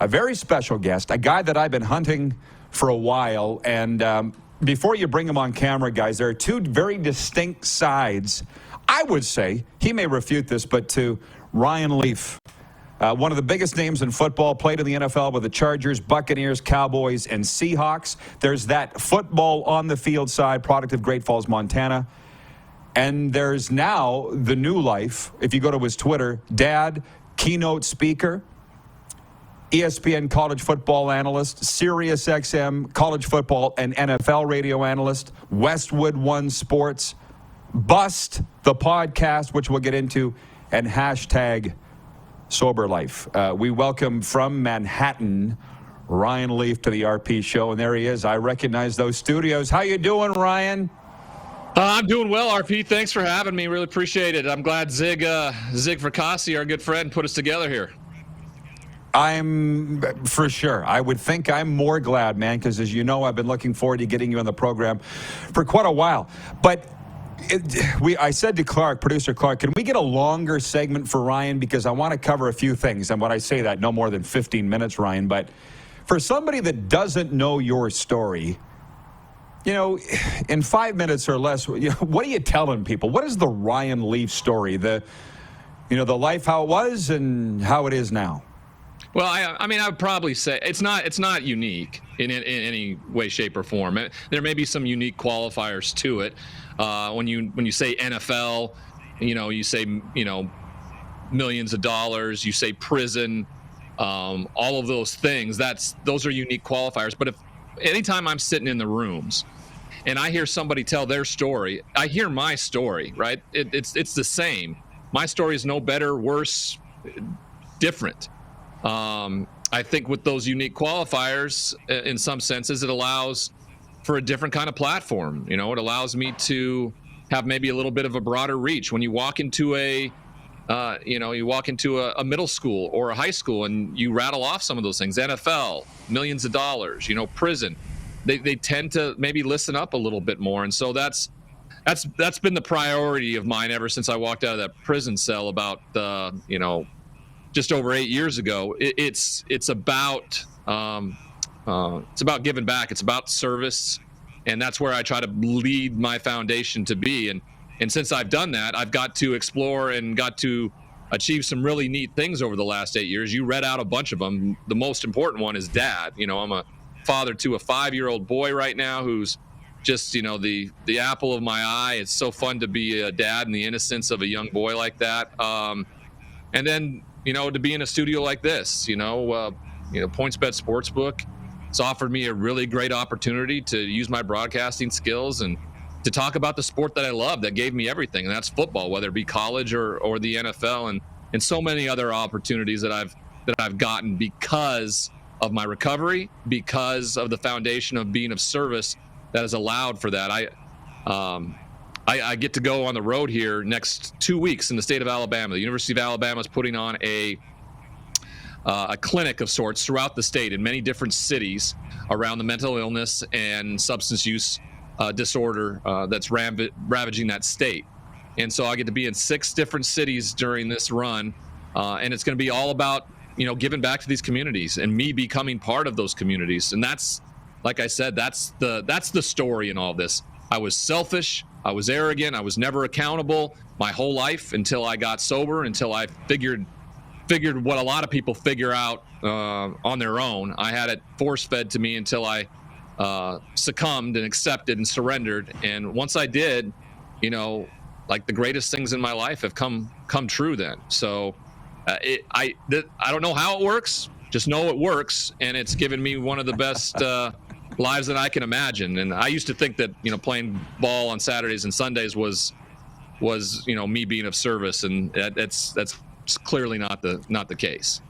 a very special guest, a guy that I've been hunting for a while. And before you bring him on camera, guys, there are two very distinct sides, I would say, he may refute this, but to Ryan Leaf. One of the biggest names in football, played in the NFL with the Chargers, Buccaneers, Cowboys, and Seahawks. There's that football on the field side, product of Great Falls, Montana. And there's now the new life, if you go to his Twitter, dad, keynote speaker, ESPN college football analyst, Sirius XM college football and NFL radio analyst, Westwood One Sports, Bust, the podcast, which we'll get into, and hashtag Sober Life. We welcome from Manhattan, Ryan Leaf to the RP Show, and there he is. I recognize those studios. How you doing, Ryan? I'm doing well, RP. Thanks for having me. Really appreciate it. I'm glad Zig Fracassi, our good friend, put us together here. I'm for sure. I would think I'm more glad, man, because as you know, I've been looking forward to getting you on the program for quite a while. But I said to Clark, producer Clark, can we get a longer segment for Ryan? Because I want to cover a few things. And when I say that, no more than 15 minutes, Ryan. But for somebody that doesn't know your story, you know, in 5 minutes or less, what are you telling people? What is the Ryan Leaf story? The life, how it was and how it is now? Well, I mean, I would probably say it's not unique in any way, shape, or form. There may be some unique qualifiers to it. When you say NFL, you say millions of dollars, you say prison, all of those things. Those are unique qualifiers. But if anytime I'm sitting in the rooms and I hear somebody tell their story, I hear my story, right? It's the same. My story is no better, worse, different. I think with those unique qualifiers, in some senses, it allows for a different kind of platform. It allows me to have maybe a little bit of a broader reach. When you walk into a middle school or a high school and you rattle off some of those things, NFL, millions of dollars, prison, they tend to maybe listen up a little bit more. And so that's been the priority of mine ever since I walked out of that prison cell about, just over 8 years ago. It's about giving back. It's about service, and that's where I try to lead my foundation to be. And since I've done that, I've got to explore and got to achieve some really neat things over the last 8 years. You read out a bunch of them. The most important one is dad. I'm a father to a 5-year-old boy right now who's just the apple of my eye. It's so fun to be a dad and the innocence of a young boy like that. And then to be in a studio like this, PointsBet Sportsbook, it's offered me a really great opportunity to use my broadcasting skills and to talk about the sport that I love, that gave me everything, and that's football, whether it be college or the NFL, and so many other opportunities that I've gotten because of my recovery, because of the foundation of being of service that has allowed for that. I get to go on the road here next 2 weeks in the state of Alabama. The University of Alabama is putting on a clinic of sorts throughout the state in many different cities around the mental illness and substance use disorder that's ravaging that state. And so I get to be in 6 different cities during this run, and it's going to be all about giving back to these communities and me becoming part of those communities. And that's, like I said, that's the story in all this. I was selfish. I was arrogant. I was never accountable my whole life until I got sober, until I figured what a lot of people figure out on their own. I had it force-fed to me until I succumbed and accepted and surrendered. And once I did, like the greatest things in my life have come true then. So I don't know how it works. Just know it works, and it's given me one of the best lives that I can imagine. And I used to think that playing ball on Saturdays and Sundays was me being of service, and that's clearly not the case.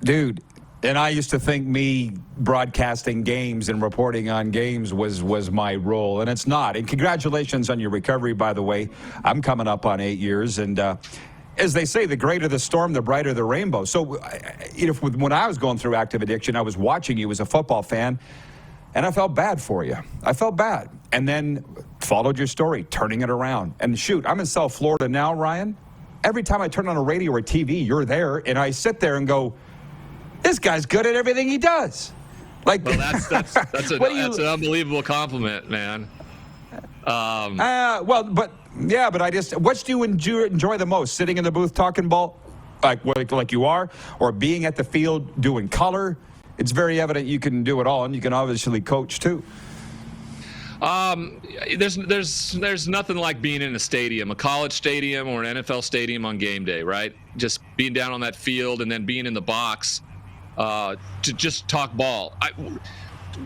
Dude, and I used to think me broadcasting games and reporting on games was my role, and it's not. And congratulations on your recovery, by the way. I'm coming up on 8 years, and as they say, the greater the storm, the brighter the rainbow. So, when I was going through active addiction, I was watching you as a football fan, and I felt bad for you. I felt bad. And then followed your story, turning it around. And shoot, I'm in South Florida now, Ryan. Every time I turn on a radio or TV, you're there, and I sit there and go, This guy's good at everything he does. Like, well, that's an unbelievable compliment, man. But what do you enjoy the most? Sitting in the booth talking ball, like you are, or being at the field doing color? It's very evident you can do it all, and you can obviously coach too. There's nothing like being in a stadium, a college stadium or an NFL stadium on game day, right? Just being down on that field and then being in the box to just talk ball.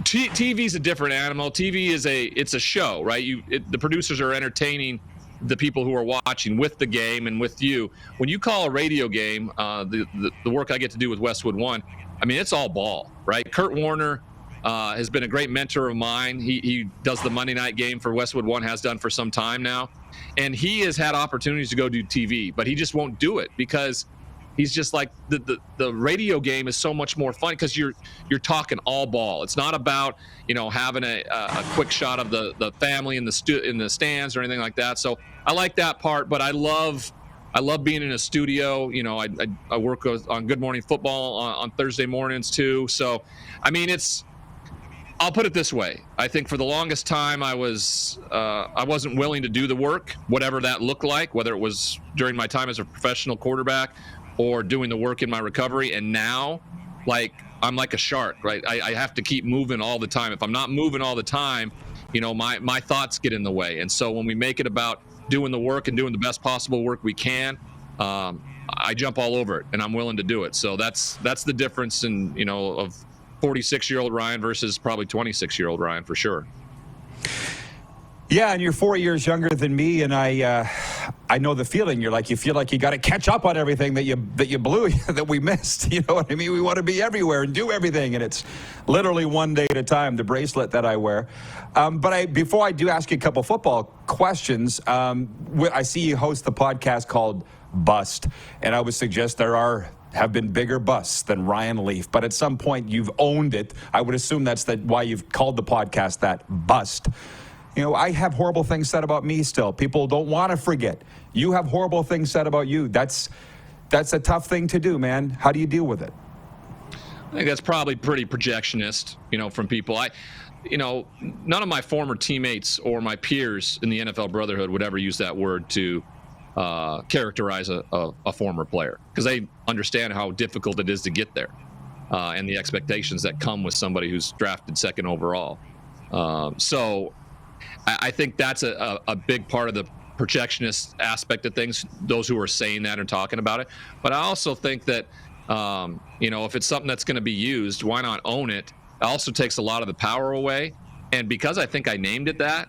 TV's a different animal. TV it's a show, right? The producers are entertaining the people who are watching with the game and with you. When you call a radio game, the work I get to do with Westwood One, I mean, it's all ball, right? Kurt Warner has been a great mentor of mine. He does the Monday night game for Westwood One, has done for some time now. And he has had opportunities to go do TV, but he just won't do it because he's just like, the radio game is so much more fun because you're talking all ball. It's not about, having a quick shot of the family in the stands or anything like that. So I like that part, but I love being in a studio. I work on Good Morning Football on Thursday mornings too. So, I mean, I'll put it this way. I think for the longest time I wasn't willing to do the work, whatever that looked like, whether it was during my time as a professional quarterback or doing the work in my recovery. And now, I'm like a shark, right? I have to keep moving all the time. If I'm not moving all the time, my thoughts get in the way. And so when we make it about doing the work and doing the best possible work we can, I jump all over it and I'm willing to do it. So that's the difference of 46-year-old Ryan versus probably 26-year-old Ryan for sure. Yeah, and you're 4 years younger than me, and I know the feeling. You feel like you got to catch up on everything that you blew, that we missed. You know what I mean? We want to be everywhere and do everything, and it's literally one day at a time. The bracelet that I wear. But before I do ask you a couple football questions, I see you host the podcast called Bust, and I would suggest have been bigger busts than Ryan Leaf, but at some point you've owned it. I would assume that's why you've called the podcast that, Bust. I have horrible things said about me still. People don't want to forget. You have horrible things said about you. That's a tough thing to do, man. How do you deal with it? I think that's probably pretty projectionist, from people. None of my former teammates or my peers in the NFL Brotherhood would ever use that word to characterize a former player, because they understand how difficult it is to get there and the expectations that come with somebody who's drafted second overall. So I think that's a big part of the projectionist aspect of things, those who are saying that and talking about it. But I also think that, if it's something that's going to be used, why not own it? It also takes a lot of the power away. And because I think I named it that,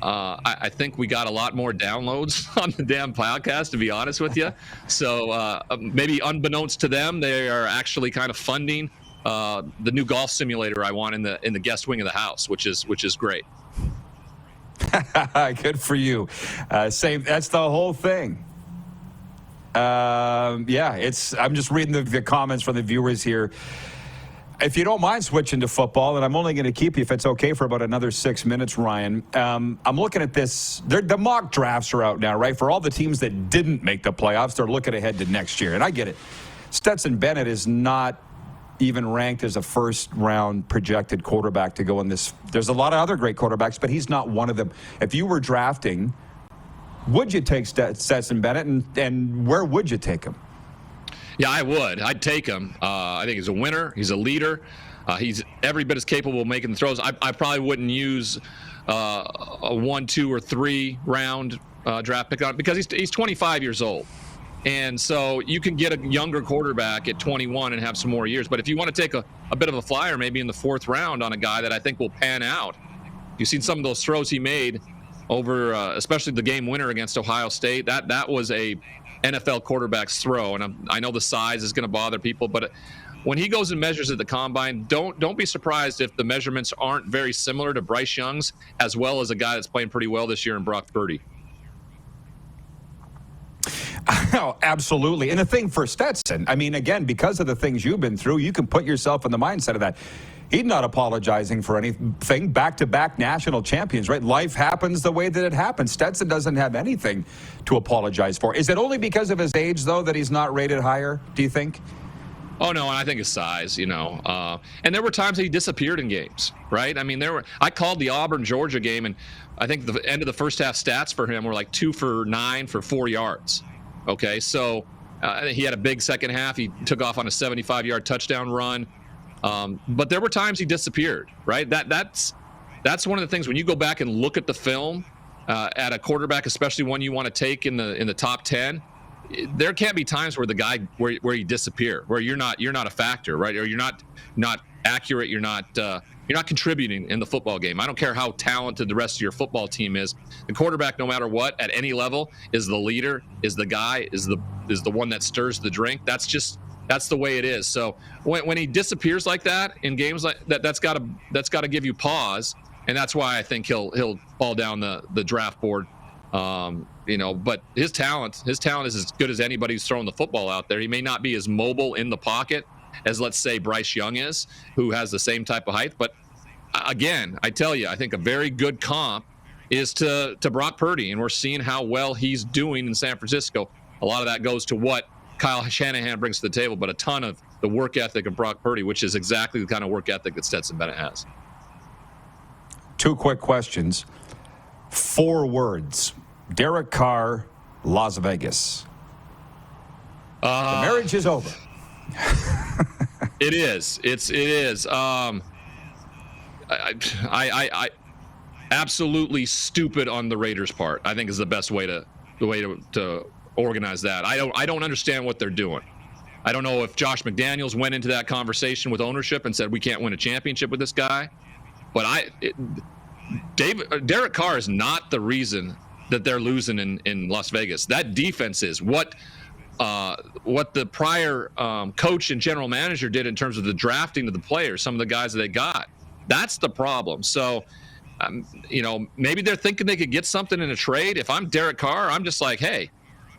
I think we got a lot more downloads on the damn podcast, to be honest with you. So maybe unbeknownst to them, they are actually kind of funding the new golf simulator I want in the guest wing of the house, which is great. Good for you. Same. That's the whole thing. I'm just reading the comments from the viewers here. If you don't mind switching to football, and I'm only going to keep you, if it's okay, for about another 6 minutes, Ryan. I'm looking at this. The mock drafts are out now, right? For all the teams that didn't make the playoffs, they're looking ahead to next year. And I get it. Stetson Bennett is not even ranked as a first-round projected quarterback to go in this. There's a lot of other great quarterbacks, but he's not one of them. If you were drafting, would you take Stetson Bennett, and where would you take him? Yeah, I would. I'd take him. I think he's a winner. He's a leader. He's every bit as capable of making the throws. I probably wouldn't use a 1, 2, or 3 round draft pick on because he's 25 years old. And so you can get a younger quarterback at 21 and have some more years. But if you want to take a bit of a flyer, maybe in the 4th round on a guy that I think will pan out, you've seen some of those throws he made over, especially the game winner against Ohio State. That was a NFL quarterback's throw. And I know the size is going to bother people, but when he goes and measures at the combine, don't be surprised if the measurements aren't very similar to Bryce Young's, as well as a guy that's playing pretty well this year in Brock Purdy. Oh, absolutely. And the thing for Stetson, I mean, again, because of the things you've been through, you can put yourself in the mindset of that. He's not apologizing for anything. Back-to-back national champions, right? Life happens the way that it happens. Stetson doesn't have anything to apologize for. Is it only because of his age, though, that he's not rated higher, do you think? Oh no, and I think his size, and there were times he disappeared in games, right? I mean, I called the Auburn Georgia game, and I think the end of the first half stats for him were like 2 for 9 for 4 yards. Okay, so he had a big second half. He took off on a 75-yard touchdown run, but there were times he disappeared, right? That's one of the things when you go back and look at the film at a quarterback, especially one you want to take in the top 10. There can't be times where the guy where you disappear, where you're not a factor, right? Or you're not accurate. You're not contributing in the football game. I don't care how talented the rest of your football team is. The quarterback, no matter what, at any level, is the leader, is the guy, is the one that stirs the drink. That's the way it is. So when he disappears like that in games like that, that's got to give you pause, and that's why I think he'll fall down the draft board. But his talent is as good as anybody who's throwing the football out there. He may not be as mobile in the pocket as, let's say, Bryce Young is, who has the same type of height. But again, I tell you, I think a very good comp is to Brock Purdy, and we're seeing how well he's doing in San Francisco. A lot of that goes to what Kyle Shanahan brings to the table, but a ton of the work ethic of Brock Purdy, which is exactly the kind of work ethic that Stetson Bennett has. 2 quick questions. 4 words. Derek Carr, Las Vegas. The marriage is over. It is. It is. I absolutely stupid on the Raiders' part, I think, is the best way to organize that. I don't understand what they're doing. I don't know if Josh McDaniels went into that conversation with ownership and said we can't win a championship with this guy, but Derek Carr is not the reason that they're losing in Las Vegas. That defense is what the prior coach and general manager did in terms of the drafting of the players, some of the guys that they got. That's the problem. So, maybe they're thinking they could get something in a trade. If I'm Derek Carr, I'm just like, hey,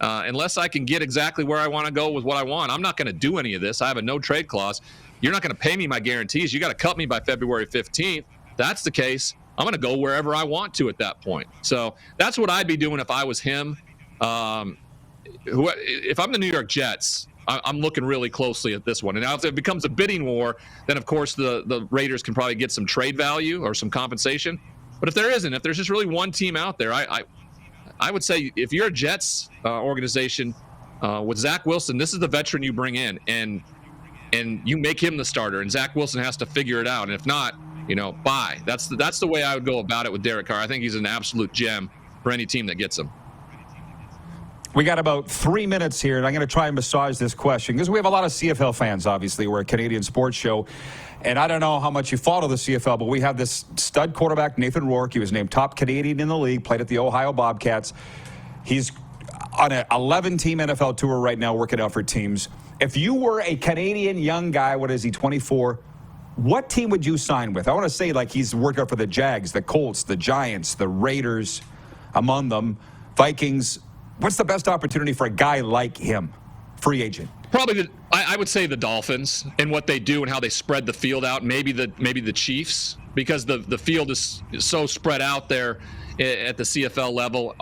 unless I can get exactly where I want to go with what I want, I'm not going to do any of this. I have a no trade clause. You're not going to pay me my guarantees. You got to cut me by February 15th. That's the case. I'm going to go wherever I want to at that point. So that's what I'd be doing if I was him. If I'm the New York Jets, I'm looking really closely at this one. And now if it becomes a bidding war, then of course the Raiders can probably get some trade value or some compensation. But if there's just really one team out there, I would say if you're a Jets organization with Zach Wilson, this is the veteran you bring in, and you make him the starter, and Zach Wilson has to figure it out. And if not, bye. That's the way I would go about it with Derek Carr. I think he's an absolute gem for any team that gets him. We got about 3 minutes here, and I'm going to try and massage this question because we have a lot of CFL fans, obviously. We're a Canadian sports show, and I don't know how much you follow the CFL, but we have this stud quarterback, Nathan Roark. He was named top Canadian in the league, played at the Ohio Bobcats. He's on an 11-team NFL tour right now, working out for teams. If you were a Canadian young guy, what is he, 24, what team would you sign with? I want to say like he's worked out for the Jags, the Colts, the Giants, the Raiders, among them, Vikings. What's the best opportunity for a guy like him, free agent? Probably, I would say the Dolphins and what they do and how they spread the field out. Maybe the Chiefs, because the field is so spread out there at the CFL level.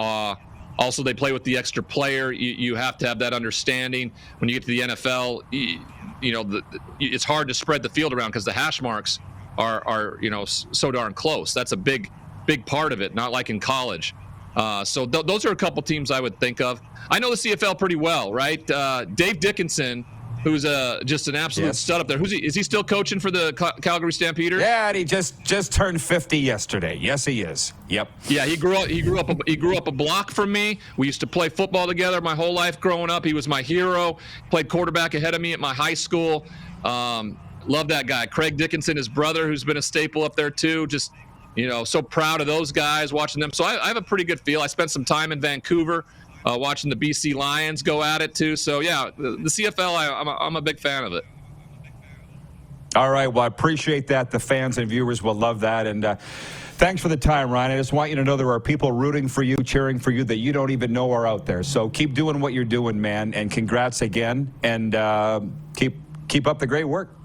Also, they play with the extra player. You have to have that understanding. When you get to the NFL, it's hard to spread the field around because the hash marks are so darn close. That's a big part of it, not like in college. So those are a couple teams I would think of. I know the CFL pretty well, right? Dave Dickinson, who's just an absolute stud up there. Is he still coaching for the Calgary Stampeders? Yeah, and he just turned 50 yesterday. Yes, he is. Yep. Yeah, he grew up a block from me. We used to play football together my whole life growing up. He was my hero. Played quarterback ahead of me at my high school. Love that guy. Craig Dickinson, his brother, who's been a staple up there too. Just so proud of those guys, watching them. So I have a pretty good feel. I spent some time in Vancouver watching the BC Lions go at it too. So yeah, the CFL, I'm a big fan of it. All right, well, I appreciate that. The fans and viewers will love that. And thanks for the time, Ryan. I just want you to know there are people rooting for you, cheering for you that you don't even know are out there. So keep doing what you're doing, man. And congrats again. And keep up the great work.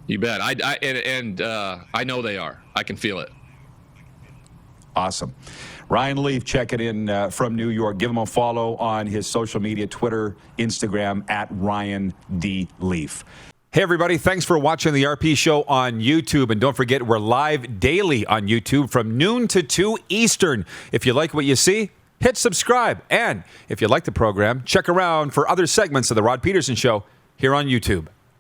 You bet. I know they are. I can feel it. Awesome. Ryan Leaf checking in from New York. Give him a follow on his social media, Twitter, Instagram, at Ryan D. Leaf. Hey, everybody. Thanks for watching the RP Show on YouTube. And don't forget, we're live daily on YouTube from noon to 2 Eastern. If you like what you see, hit subscribe. And if you like the program, check around for other segments of the Rod Pedersen Show here on YouTube.